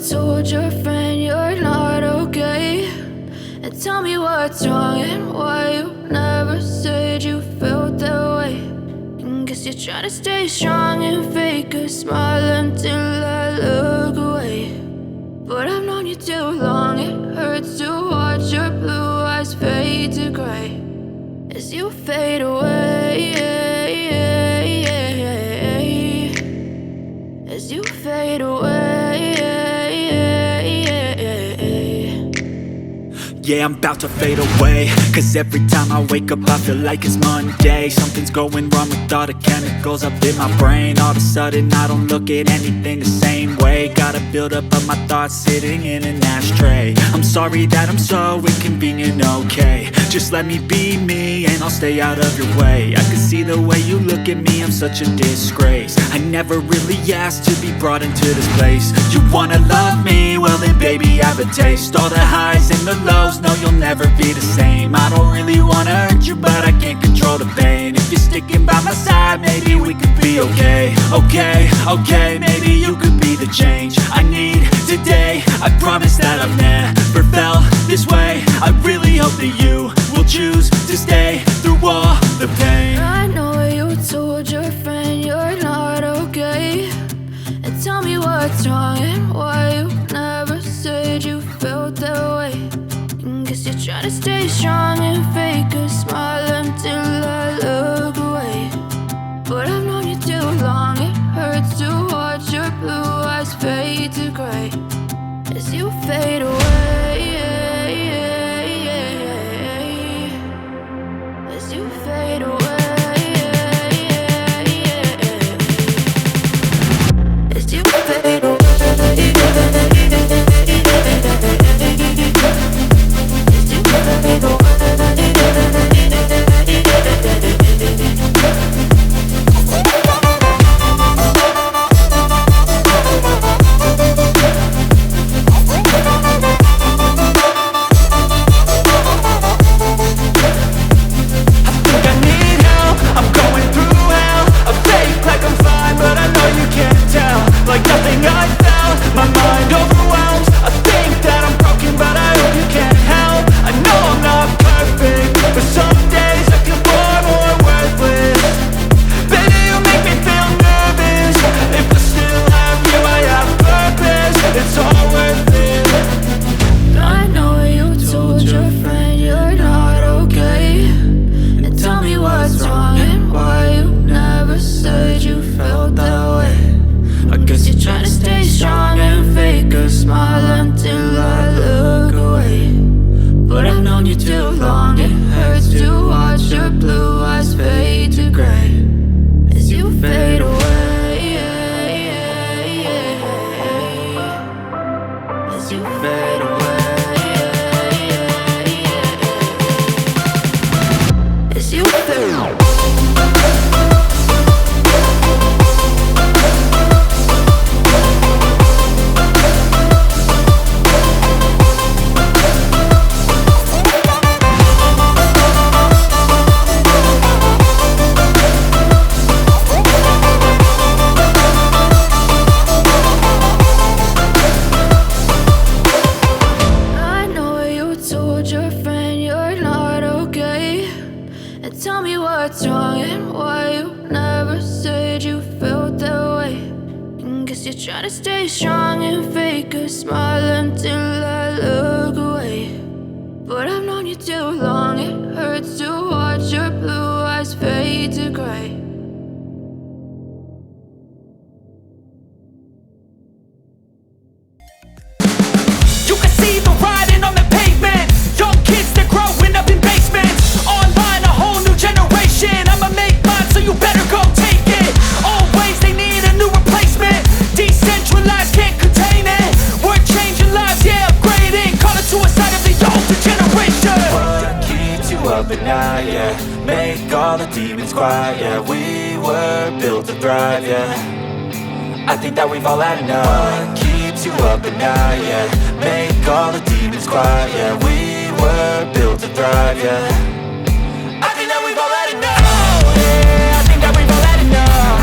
told your friend you're not okay, and tell me what's wrong and why you never said you felt that way. And guess you're trying to stay strong and fake a smile until I look away. But I've known you too long, it hurts to watch your blue eyes fade to gray as you fade away, as you fade away. Yeah, I'm about to fade away, cause every time I wake up I feel like it's Monday. Something's going wrong with all the chemicals up in my brain. All of a sudden I don't look at anything the same way. Gotta build up of my thoughts sitting in an ashtray. I'm sorry that I'm so inconvenient, okay. Just let me be me and I'll stay out of your way. I can see the way you look at me, I'm such a disgrace. I never really asked to be brought into this place. You wanna love me? Well then baby have a taste. All the highs and the lows, no you'll never be the same. I don't really wanna hurt you but I can't control the pain. If you're sticking by my side maybe we could be okay. Okay, maybe you could be the change I need today. I promise that I've never felt this way. I really hope that you will choose to stay through all the pain. I know you told your friend you're not okay, and tell me what's wrong and why you never said you felt that way. And guess you're trying to stay strong and fake a smile until I look away. But I've known you too long, it hurts to watch your blue eyes fade to gray as you fade away, as you fade away, as you fade away. Try to stay strong and fake a smile until I look away. But I've known you too long, it hurts to watch your blue eyes fade to gray. You can see the writing on the pavement. Young kids, they're growing up in basements. Online, a whole new generation. I'ma make mine, so you better go take it. Always, they need a new replacement. Decentralized, can't contain it. We're changing lives, yeah, upgrading. Call it suicide of the older generation. What keeps you up at night, yeah? Make all the demons quiet, yeah. We were built to thrive, yeah. I think that we've all had enough. What keeps you up at night, yeah? Make all the demons quiet, yeah. We were built to thrive, yeah. I think that we've all had enough. Oh, yeah, I think that we've all had enough.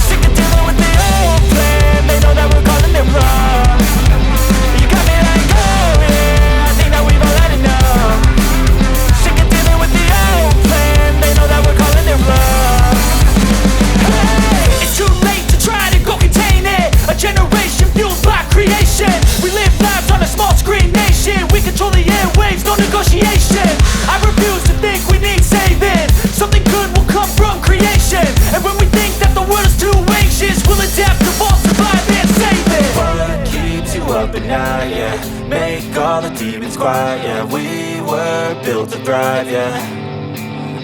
Sick of dealing with the old plan. They know that we're calling it wrong. night, yeah. Make all the demons quiet, yeah. We were built to thrive, yeah.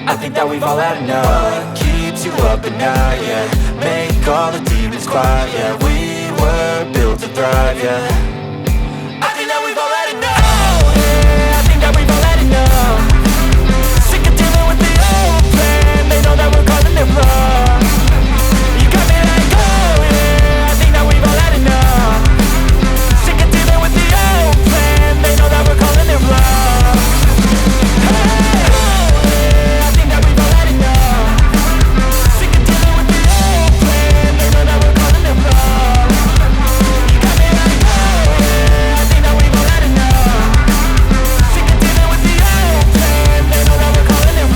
I think that we've all had enough. What keeps you up at night, yeah. Make all the demons quiet, yeah. We were built to thrive, yeah. I think that we've all had enough. Oh yeah, I think that we've all had enough. Sick of dealing with the old plan. They know that we're calling it wrong. You got me like, oh yeah, I think that we've all had enough. Sick of dealing with the old plan. They know that we're calling it wrong. Hey, oh yeah, I think that we've all had enough. Sick of dealing with the old plan. They know that we're calling it wrong. You got me like, oh yeah, I think that we've all had enough. Sick of dealing with the old plan. They know that we're calling it wrong.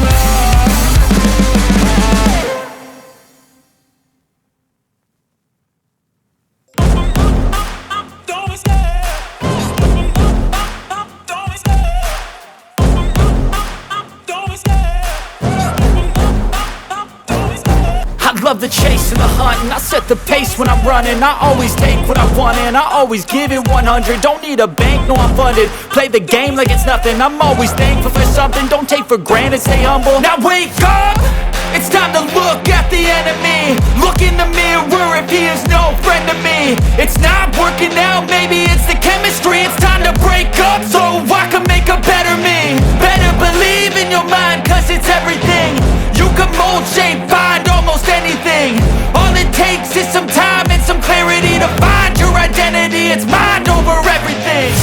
I love the chase and the hunt, and I set the pace when I'm running. I always take what I want and I always give it 100. Don't need a bank, no I'm funded. Play the game like it's nothing. I'm always thankful for something. Don't take for granted, stay humble. Now wake up! It's time to look at the enemy. Look in the mirror if he is no friend to me. It's not working out, maybe it's the chemistry. It's time to break up so I can make a better me. Better believe in your mind, cause it's everything. You can mold, shape, find almost anything. All it takes is some time and some clarity to find your identity. It's mind over everything.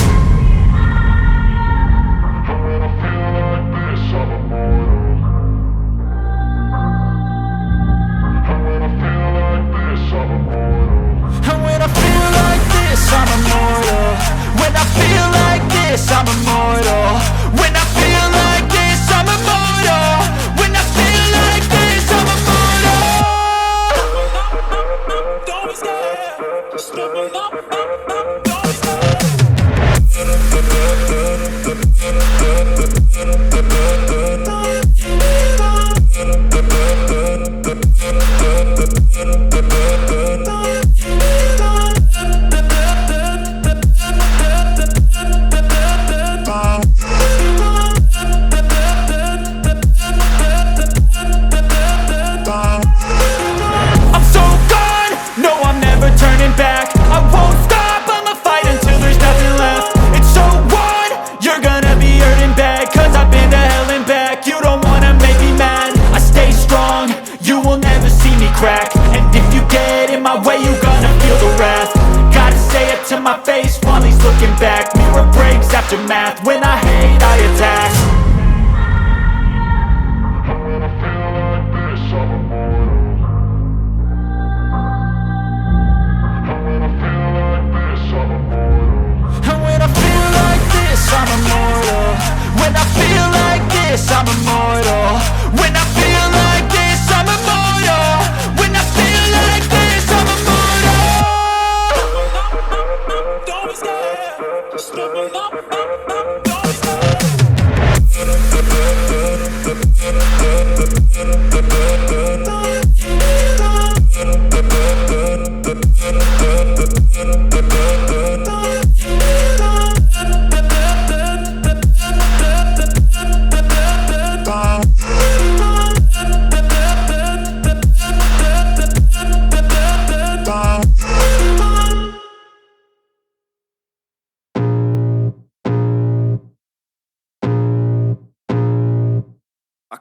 And when I feel like this, I'm immortal. When I feel like this, I'm immortal. When I feel like this, I'm immortal. When I feel like this, I'm immortal. Don't be scared. Just level up. Don't be scared. I'm so gone, no I'm never turning back. I won't stop, I'ma fight until there's nothing left. It's so on, you're gonna be hurting bad. Cause I've been to hell and back. You don't wanna make me mad. I stay strong, you will never see me crack. And if you get in my way, you're gonna feel the wrath. Gotta say it to my face while he's looking back. Mirror breaks after math. When I hate, I attack. And when I feel like this, I'm immortal. When I feel like this, I'm immortal. When I feel like this, I'm immortal. When I feel like this, I'm immortal. Don't be scared. Just level up. Don't be scared.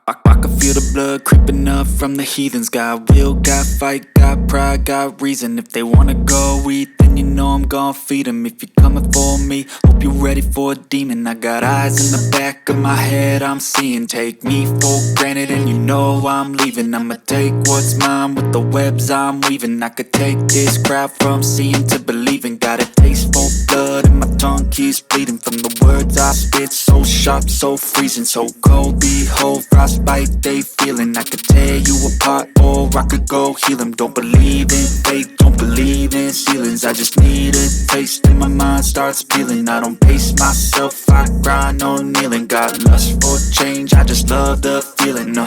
I can feel the blood creeping up from the heathens. Got will, got fight, got pride, got reason. If they wanna go eat, then you know I'm gon' feed them. If you're coming for me, hope you're ready for a demon. I got eyes in the back of my head, I'm seeing. Take me for granted and you know I'm leaving. I'ma take what's mine with the webs I'm weaving. I could take this crowd from seeing to believing. Got a taste for blood and my tongue keeps bleeding. From the words I spit, so sharp, so freezing. So cold, behold, frostbite they feeling. I could tear you apart or I could go heal them. Don't believe in fate, don't believe in ceilings. I just need a taste and my mind starts peeling. I don't pace myself, I grind on kneeling. Got lust for change, I just love the feeling.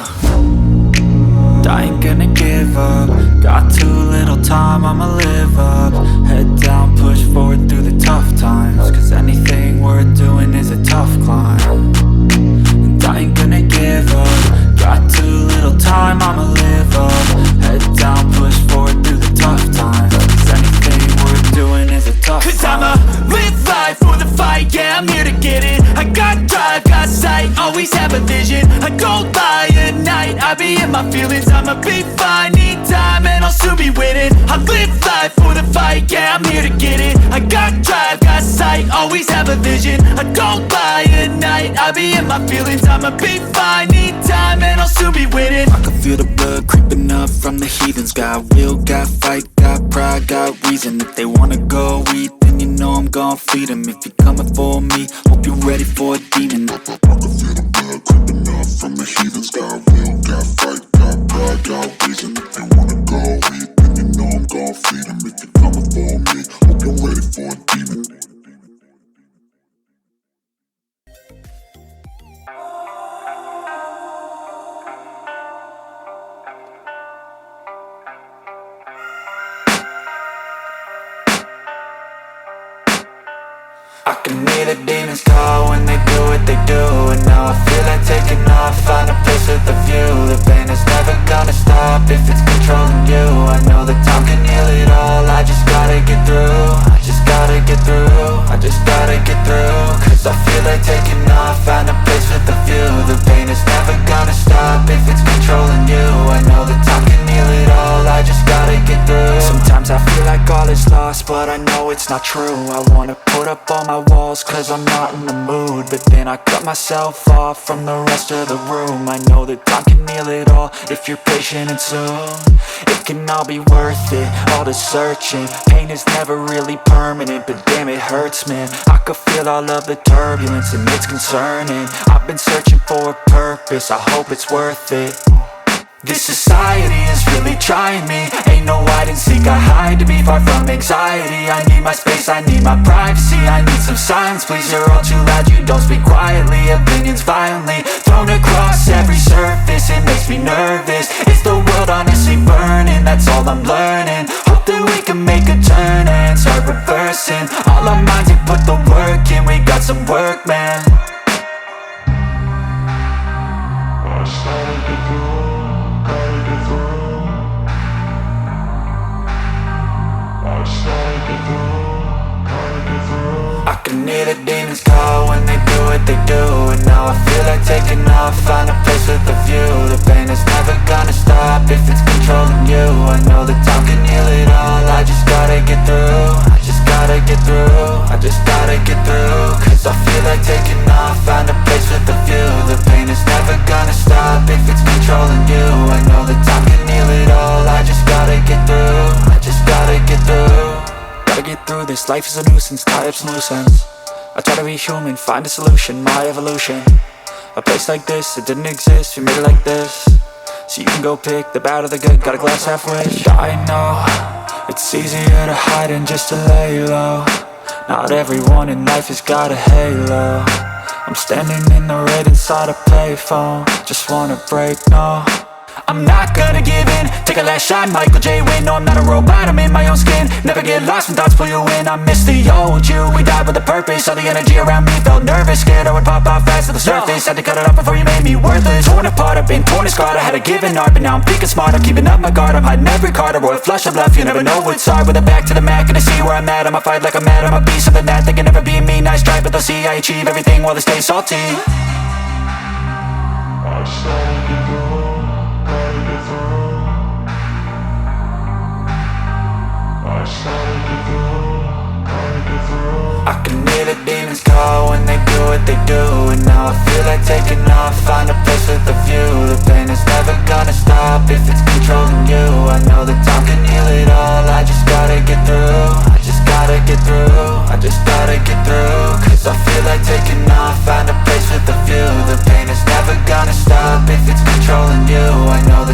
I ain't gonna give up. Got too little time, I'ma live up. Head down, push forward through the tough times. tough. Cause I'ma live life for the fight, yeah, I'm here to get it. I got drive, got sight, always have a vision. I don't lie at night, I be in my feelings. I'ma be fine, need time and I'll soon be winning. I live life for the fight, yeah, I'm here to get it. I got drive, got sight, always have a vision. I don't lie at night, I be in my feelings. I'ma be fine, need time and I'll soon be winning. I can feel the blood creeping up from the heathens. Got will, got fight, got pride, got reason. If they wanna go eat, then you know I'm gon' feed them. If you're coming for me, hope you're ready for a demon. I can feel the blood creeping up from the heathens. Got will, got fight, got pride, got reason. If they wanna go eat, then you know I'm gon' feed them. If you're coming for me, hope you're ready for a demon. I can hear the demons call when they do what they do. And now I feel like taking off, find a place with a view. The pain is never gonna stop if it's controlling you. I know that time can heal it all, I just gotta get through. I just gotta get through, I just gotta get through. Cause I feel like taking off, find a place with a view. The pain is never gonna stop if it's controlling you. I know that time can heal it all, I just gotta get through. Sometimes I feel like all is lost, but I know it's not true. I wanna put up all my walls cause I'm not in the mood, but then I cut myself off from the rest of the room. I know that time can heal it all if you're patient and soon. It can all be worth it, all the searching. Pain is never really permanent, but damn it hurts, man. I could feel all of the turbulence and it's concerning. I've been searching for a purpose, I hope it's worth it. This society is really trying me. Ain't no hide and seek, I hide to be far from anxiety. I need my space, I need my privacy. I need some silence, please, you're all too loud. You don't speak quietly, opinions violently thrown across every surface. It makes me nervous, it's the world honestly burning. That's all I'm learning, hope that we can make a turn and start reversing. All our minds, we put the work in, we got some work, man. I can hear the demons call when they do what they do. And now I feel like taking off, find a place with a view. The pain is never gonna stop if it's controlling you. I know that time can heal it all, I just gotta get through. I just gotta get through, I just gotta get through. Cause I feel like taking off, find a place with a view. The pain is never gonna stop if it's controlling you. I know that time can heal it all, I just gotta get through. I just gotta get through. Gotta get through this, life is a nuisance, tie up some loose ends. I try to be human, find a solution, my evolution. A place like this, it didn't exist, we made it like this. So you can go pick the bad or the good, got a glass halfway. I know, it's easier to hide than just to lay low. Not everyone in life has got a halo. I'm standing in the red inside a payphone, just wanna break, no. I'm not gonna give in, take a last shot, Michael J. Win. No, I'm not a robot, I'm in my own skin. Never get lost when thoughts pull you in. I miss the old you, we died with a purpose. All the energy around me felt nervous, scared I would pop off fast to the surface. Had to cut it off before you made me worthless. Torn apart, I've been torn and scarred. I had a given art, but now I'm thinking smart. I'm keeping up my guard, I'm hiding every card. A royal flush of love, you never know what's hard. With a back to the mat, gonna see where I'm at. I'ma fight like I'm mad, I'ma be something that they can never be me. Nice try, but they'll see I achieve everything while they stay salty. I can hear the demons call when they do what they do. And now I feel like taking off, find a place with a view. The pain is never gonna stop if it's controlling you. I know that time can heal it all, I just gotta get through. I just gotta get through, I just gotta get through. Cause I feel like taking off, find a place with a view. The pain is never gonna stop if it's controlling you. I know